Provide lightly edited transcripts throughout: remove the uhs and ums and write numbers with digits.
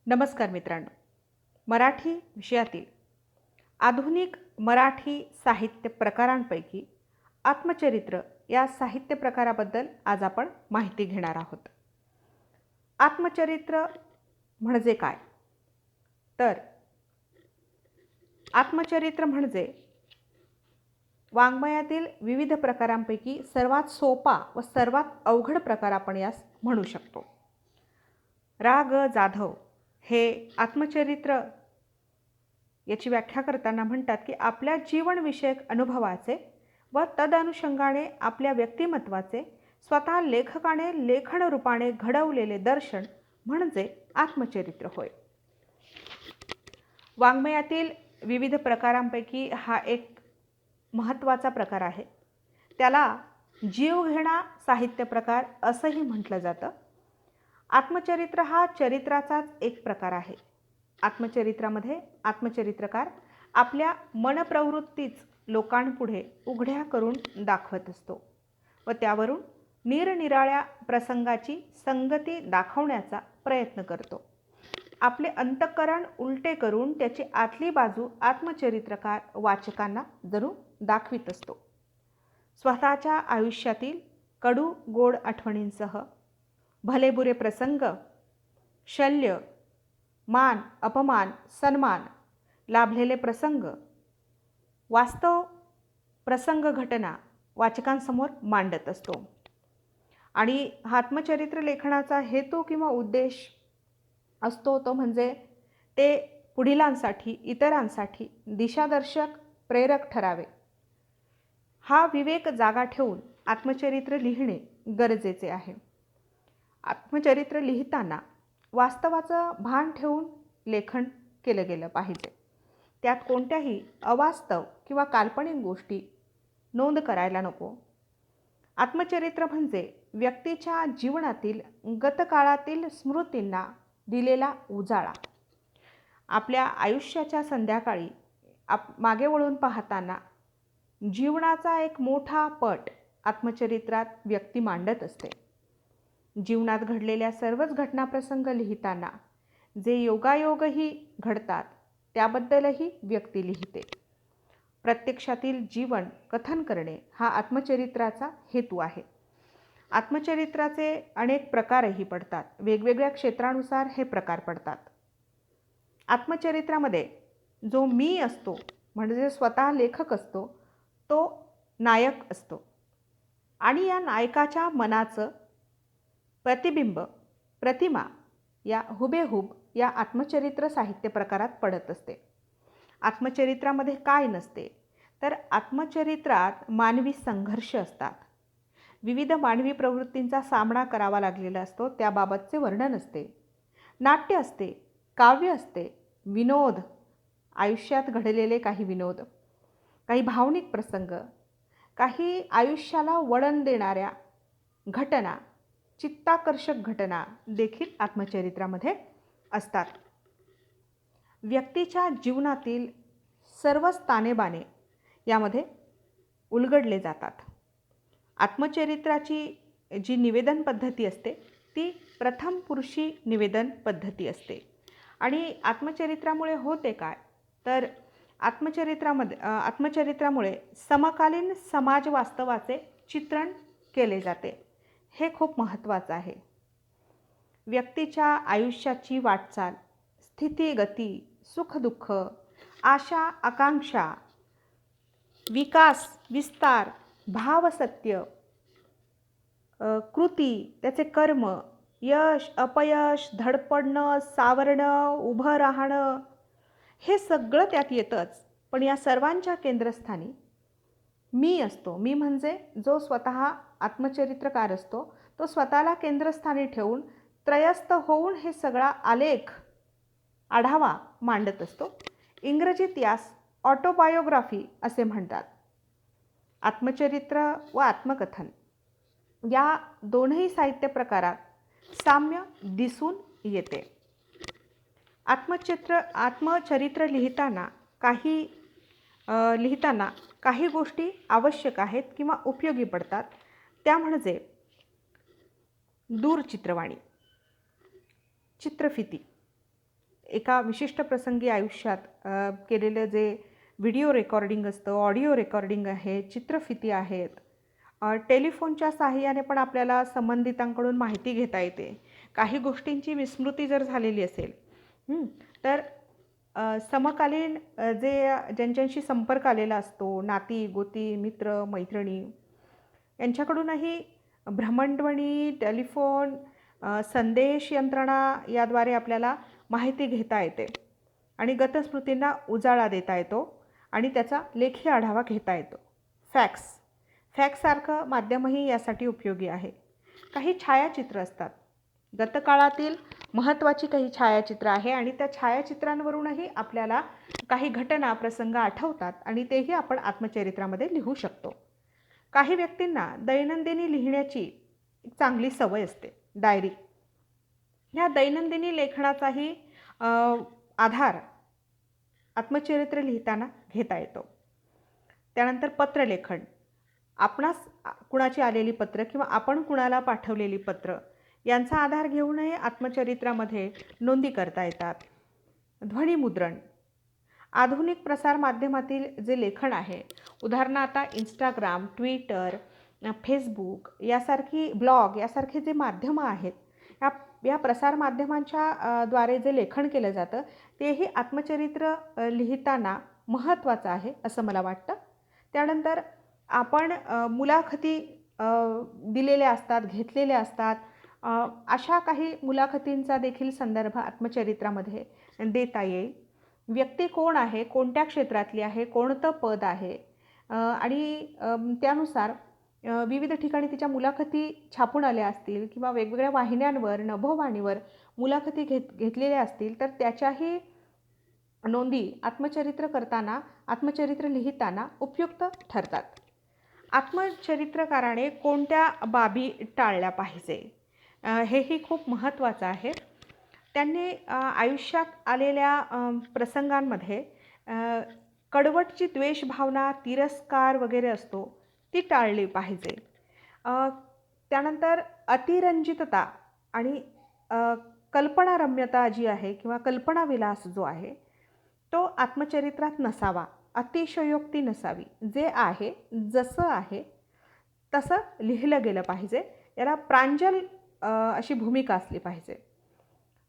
नमस्कार मित्रांनो. मराठी विषयातील आधुनिक मराठी साहित्य प्रकारांपैकी आत्मचरित्र या साहित्य प्रकाराबद्दल आज आपण माहिती घेणार आहोत. आत्मचरित्र म्हणजे काय? तर आत्मचरित्र म्हणजे वाङ्मयातील विविध प्रकारांपैकी सर्वात सोपा व सर्वात अवघड प्रकार आपण यास म्हणू शकतो. रा. ग. जाधव हे आत्मचरित्र याची व्याख्या करताना म्हणतात की आपल्या जीवनविषयक अनुभवाचे व तदनुषंगाने आपल्या व्यक्तिमत्वाचे स्वतः लेखकाने लेखन रूपाने घडवलेले दर्शन म्हणजे आत्मचरित्र होय. वाङ्मयातील विविध प्रकारांपैकी हा एक महत्त्वाचा प्रकार आहे. त्याला जीवघेणा साहित्य प्रकार असंही म्हटलं जातं. आत्मचरित्र हा चरित्राचाच एक प्रकार आहे. आत्मचरित्रामध्ये आत्मचरित्रकार आपल्या मनप्रवृत्तीच लोकांपुढे उघड्या करून दाखवत असतो व त्यावरून निरनिराळ्या प्रसंगाची संगती दाखवण्याचा प्रयत्न करतो. आपले अंतःकरण उलटे करून त्याची आतली बाजू आत्मचरित्रकार वाचकांना जणू दाखवित असतो. स्वतःच्या आयुष्यातील कडू गोड आठवणींसह भलेबुरे प्रसंग, शल्य, मान अपमान, सन्मान, लाभलेले प्रसंग, वास्तव प्रसंग घटना वाचकांसमोर मांडत असतो. आणि आत्मचरित्र लेखनाचा हेतू किंवा उद्देश असतो तो म्हणजे ते पुढीलांसाठी इतरांसाठी दिशादर्शक प्रेरक ठरावे. हा विवेक जागा ठेवून आत्मचरित्र लिहिणे गरजेचे आहे. आत्मचरित्र लिहिताना वास्तवाचं भान ठेवून लेखन केलं गेलं पाहिजे. त्यात कोणत्याही अवास्तव किंवा काल्पनिक गोष्टी नोंद करायला नको. आत्मचरित्र म्हणजे व्यक्तीच्या जीवनातील गतकाळातील स्मृतींना दिलेला उजाळा. आपल्या आयुष्याच्या संध्याकाळी मागे वळून पाहताना जीवनाचा एक मोठा पट आत्मचरित्रात व्यक्ती मांडत असते. जीवनात घडलेल्या सर्वच घटनाप्रसंग लिहिताना जे योगायोगही घडतात त्याबद्दलही व्यक्ती लिहिते. प्रत्यक्षातील जीवन कथन करणे हा आत्मचरित्राचा हेतू आहे. आत्मचरित्राचे अनेक प्रकारही पडतात. वेगवेगळ्या क्षेत्रानुसार हे प्रकार पडतात. आत्मचरित्रामध्ये जो मी असतो म्हणजे स्वतः लेखक असतो तो नायक असतो आणि या नायकाच्या मनाचं प्रतिबिंब प्रतिमा या हुबेहूब या आत्मचरित्र साहित्य प्रकारात पडत असते. आत्मचरित्रामध्ये काय नसते तर आत्मचरित्रात मानवी संघर्ष असतात. विविध मानवी प्रवृत्तींचा सामना करावा लागलेला असतो त्याबाबतचे वर्णन असते. नाट्य असते, काव्य असते, विनोद, आयुष्यात घडलेले काही विनोद, काही भावनिक प्रसंग, काही आयुष्याला वळण देणाऱ्या घटना, चित्ताकर्षक घटना देखील आत्मचरित्रामध्ये असतात. व्यक्तीच्या जीवनातील सर्वच ताणेबाणे यामध्ये उलगडले जातात. आत्मचरित्राची जी निवेदन पद्धती असते ती प्रथम पुरुषी निवेदन पद्धती असते. आणि आत्मचरित्रामुळे होते काय तर आत्मचरित्रामुळे समकालीन समाज वास्तवाचे चित्रण केले जाते. हे खूप महत्त्वाचं आहे. व्यक्तीच्या आयुष्याची वाटचाल, स्थितीगती, सुखदुःख, आशा आकांक्षा, विकास विस्तार, भावसत्य, कृती, त्याचे कर्म, यश अपयश, धडपडणं, सावरणं, उभं राहणं हे सगळं त्यात येतंच. पण या सर्वांच्या केंद्रस्थानी मी असतो. मी म्हणजे जो स्वतः आत्मचरित्रकार असतो तो स्वतःला केंद्रस्थानी ठेवून त्रयस्थ होऊन हे सगळा आलेख आढावा मांडत असतो. इंग्रजीत यास ऑटोबायोग्राफी असे म्हणतात. आत्मचरित्र व आत्मकथन या दोनही साहित्य प्रकारात साम्य दिसून येते. आत्मचरित्र लिहिताना काही गोष्टी आवश्यक आहेत किंवा उपयोगी पडतात. त्या म्हणजे दूरचित्रवाणी, चित्रफिती, एका विशिष्ट प्रसंगी आयुष्यात केलेलं जे व्हिडिओ रेकॉर्डिंग असतं, ऑडिओ रेकॉर्डिंग आहे, चित्रफिती आहेत, टेलिफोनच्या सहाय्याने पण आपल्याला संबंधितांकडून माहिती घेता येते. काही गोष्टींची विस्मृती जर झालेली असेल तर समकालीन ज्यांच्याशी संपर्क आलेला असतो, नाती गोती, मित्र मैत्रिणी यांच्याकडूनही भ्रमणध्वनी, टेलिफोन, संदेश यंत्रणा याद्वारे आपल्याला माहिती घेता येते आणि गतस्मृतींना उजाळा देता येतो आणि त्याचा लेखी आढावा घेता येतो. फॅक्ससारखं माध्यमही यासाठी उपयोगी आहे. काही छायाचित्र असतात. गतकाळातील महत्त्वाची काही छायाचित्र आहे आणि त्या छायाचित्रांवरूनही आपल्याला काही घटना, प्रसंग आठवतात आणि तेही आपण आत्मचरित्रामध्ये लिहू शकतो. काही व्यक्तींना दैनंदिनी लिहिण्याची एक चांगली सवय असते, डायरी. ह्या दैनंदिनी लेखनाचाही आधार आत्मचरित्र लिहिताना घेता येतो. त्यानंतर पत्रलेखन. आपणास कुणाची आलेली पत्र किंवा आपण कुणाला पाठवलेली पत्र यांचा आधार घेऊनही आत्मचरित्रामध्ये नोंदी करता येतात. ध्वनिमुद्रण. आधुनिक प्रसारमाध्यमातील जे लेखन आहे, उदाहरणार्थ आता इंस्टाग्राम, ट्विटर, फेसबुक यासारखी ब्लॉग यासारखे जे माध्यमं आहेत, या प्रसारमाध्यमांच्या द्वारे जे लेखन केलं जातं तेही आत्मचरित्र लिहिताना महत्त्वाचं आहे असं मला वाटतं. त्यानंतर आपण मुलाखती दिलेल्या असतात, घेतलेल्या असतात. अशा काही मुलाखतींचा देखील संदर्भ आत्मचरित्रामध्ये देता येईल. व्यक्ती कोण आहे, कोणत्या क्षेत्रातली आहे, कोणतं पद आहे आणि त्यानुसार विविध ठिकाणी तिच्या मुलाखती छापून आल्या असतील किंवा वेगवेगळ्या वाहिन्यांवर, नभोवाणीवर मुलाखती घेतलेल्या असतील तर त्याच्याही नोंदी आत्मचरित्र लिहिताना उपयुक्त ठरतात. आत्मचरित्रकाराने कोणत्या बाबी टाळल्या पाहिजे हेही खूप महत्त्वाचं आहे. त्यांनी आयुष्यात आलेल्या प्रसंगांमध्ये कडवटची द्वेषभावना, तिरस्कार वगैरे असतो ती टाळली पाहिजे. त्यानंतर अतिरंजितता आणि कल्पनारम्यता जी आहे किंवा कल्पनाविलास जो आहे तो आत्मचरित्रात नसावा. अतिशयोक्ती नसावी. जे आहे, जसं आहे तसं लिहिलं गेलं पाहिजे. याला प्रांजल अशी भूमिका असली पाहिजे.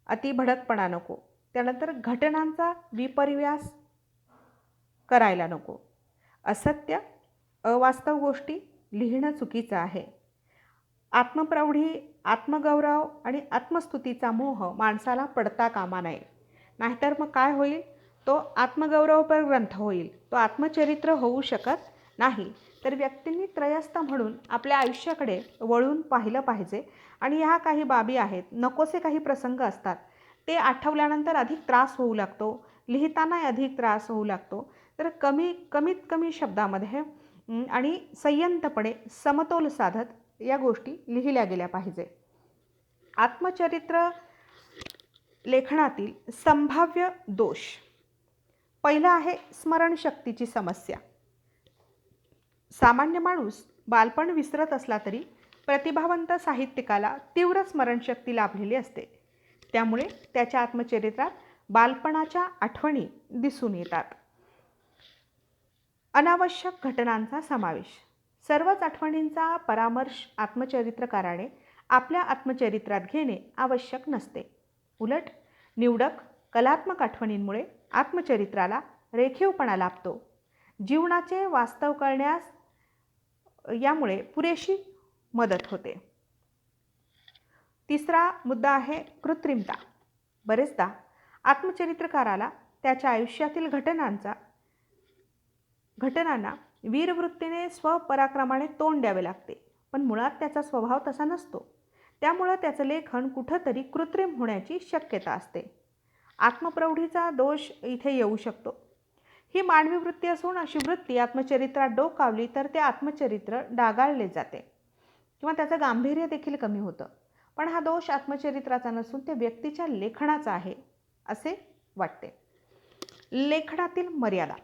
अति भडकपणा नको. त्यानंतर घटनांचा विपर्यास करायला नको. असत्य, अवास्तव गोष्टी लिहिणं चुकीचं आहे. आत्मप्रौढी, आत्मगौरव आणि आत्मस्तुतीचा मोह माणसाला पडता कामा नये. नाहीतर मग काय होईल, तो आत्मगौरवपर ग्रंथ होईल, तो आत्मचरित्र होऊ शकत नाही. तर व्यक्तींनी त्रयस्थ म्हणून आपल्या आयुष्याकडे वळून पाहिलं पाहिजे आणि ह्या काही बाबी आहेत, नकोसे काही प्रसंग असतात, ते आठवल्यानंतर अधिक त्रास होऊ लागतो, लिहिताना अधिक त्रास होऊ लागतो. तर कमीत कमी शब्दामध्ये आणि संयंतपणे समतोल साधत या गोष्टी लिहिल्या गेल्या पाहिजे. आत्मचरित्र लेखनातील संभाव्य दोष. पहिला आहे स्मरणशक्तीची समस्या. सामान्य माणूस बालपण विसरत असला तरी प्रतिभावंत साहित्यिकाला तीव्र स्मरणशक्ती लाभलेली असते. त्यामुळे त्याच्या आत्मचरित्रात बालपणाच्या आठवणी दिसून येतात. अनावश्यक घटनांचा समावेश. सर्वच आठवणींचा परामर्श आत्मचरित्रकाराने आपल्या आत्मचरित्रात घेणे आवश्यक नसते. उलट निवडक कलात्मक आठवणींमुळे आत्मचरित्राला रेखीवपणा लाभतो. जीवनाचे वास्तव कळण्यास यामुळे पुरेशी मदत होते. तिसरा मुद्दा आहे कृत्रिमता. बरेचदा आत्मचरित्रकाराला त्याच्या आयुष्यातील घटनांना वीरवृत्तीने स्वपराक्रमाने तोंड द्यावे लागते, पण मुळात त्याचा स्वभाव तसा नसतो. त्यामुळे त्याचं लेखन कुठंतरी कृत्रिम होण्याची शक्यता असते. आत्मप्रौढीचा दोष इथे येऊ शकतो. ही मानवी वृत्ती असून अशी वृत्ती आत्मचरित्रात डोकावली तर ते आत्मचरित्र डागाळले जाते किंवा त्याचं गांभीर्य देखील कमी होतं. पण हा दोष आत्मचरित्राचा नसून ते व्यक्तीच्या लेखनाचा आहे असे वाटते. लेखनातील मर्यादा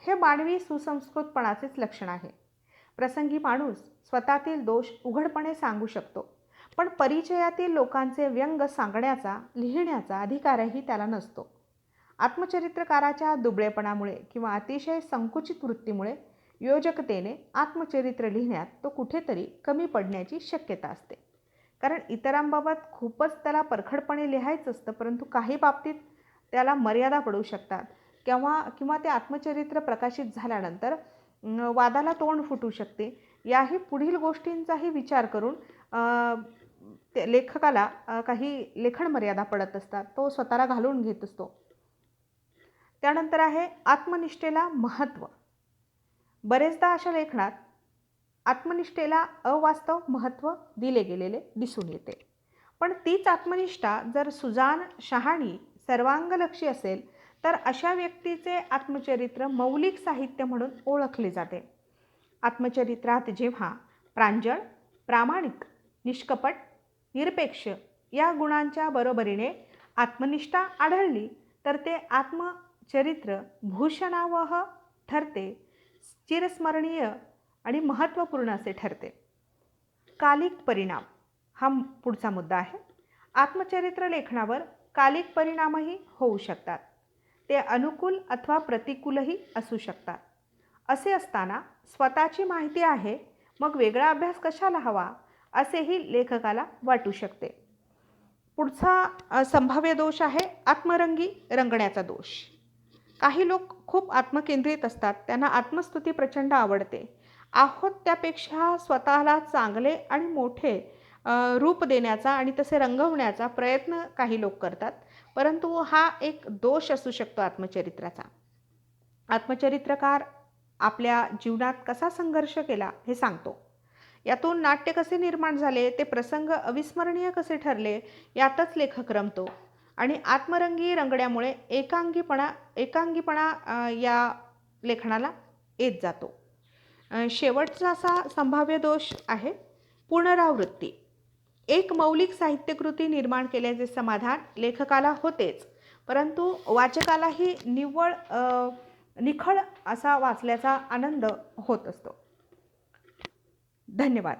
हे मानवी सुसंस्कृतपणाचेच लक्षण आहे. प्रसंगी माणूस स्वतःतील दोष उघडपणे सांगू शकतो, पण परिचयातील लोकांचे व्यंग सांगण्याचा, लिहिण्याचा अधिकारही त्याला नसतो. आत्मचरित्रकाराच्या दुबळेपणामुळे किंवा अतिशय संकुचित वृत्तीमुळे योजकतेने आत्मचरित्र लिहिण्यात तो कुठेतरी कमी पडण्याची शक्यता असते. कारण इतरांबाबत खूपच त्याला परखडपणे लिहायचं असतं, परंतु काही बाबतीत त्याला मर्यादा पडू शकतात किंवा ते आत्मचरित्र प्रकाशित झाल्यानंतर वादाला तोंड फुटू शकते. याही पुढील गोष्टींचाही विचार करून लेखकाला काही लेखन मर्यादा पडत असतात, तो स्वतःला घालून घेत असतो. त्यानंतर आहे आत्मनिष्ठेला महत्त्व. बरेचदा अशा लेखनात आत्मनिष्ठेला अवास्तव महत्त्व दिले गेलेले दिसून येते. पण तीच आत्मनिष्ठा जर सुजाण, शहाणी, सर्वांगलक्षी असेल तर अशा व्यक्तीचे आत्मचरित्र मौलिक साहित्य म्हणून ओळखले जाते. आत्मचरित्रात जेव्हा प्रांजळ, प्रामाणिक, निष्कपट, निरपेक्ष या गुणांच्या बरोबरीने आत्मनिष्ठा आढळली तर ते आत्मचरित्र भूषणावह ठरते, चिरस्मरणीय आणि महत्त्वपूर्ण असे ठरते. कालिक परिणाम हा पुढचा मुद्दा आहे. आत्मचरित्र लेखनावर कालिक परिणामही होऊ शकतात. ते अनुकूल अथवा प्रतिकूलही असू शकतात. असे असताना स्वतःची माहिती आहे, मग वेगळा अभ्यास कशाला हवा, असेही लेखकाला वाटू शकते. पुढचा संभाव्य दोष आहे आत्मरंगी रंगण्याचा दोष. काही लोक खूप आत्मकेंद्रित असतात, त्यांना आत्मस्तुती प्रचंड आवडते. आहोत त्यापेक्षा स्वतःला चांगले आणि मोठे रूप देण्याचा आणि तसे रंगवण्याचा प्रयत्न काही लोक करतात, परंतु हा एक दोष असू शकतो आत्मचरित्राचा. आत्मचरित्रकार आपल्या जीवनात कसा संघर्ष केला हे सांगतो. यातून नाट्य कसे निर्माण झाले, ते प्रसंग अविस्मरणीय कसे ठरले, यातच लेखक रमतो आणि आत्मरंगी रंगण्यामुळे एकांगीपणा या लेखनाला येत जातो. शेवटचा असा संभाव्य दोष आहे पुनरावृत्ती. एक मौलिक साहित्यकृती निर्माण केल्याचे समाधान लेखकाला होतेच, परंतु वाचकालाही निखळ असा वाचल्याचा आनंद होत असतो. धन्यवाद.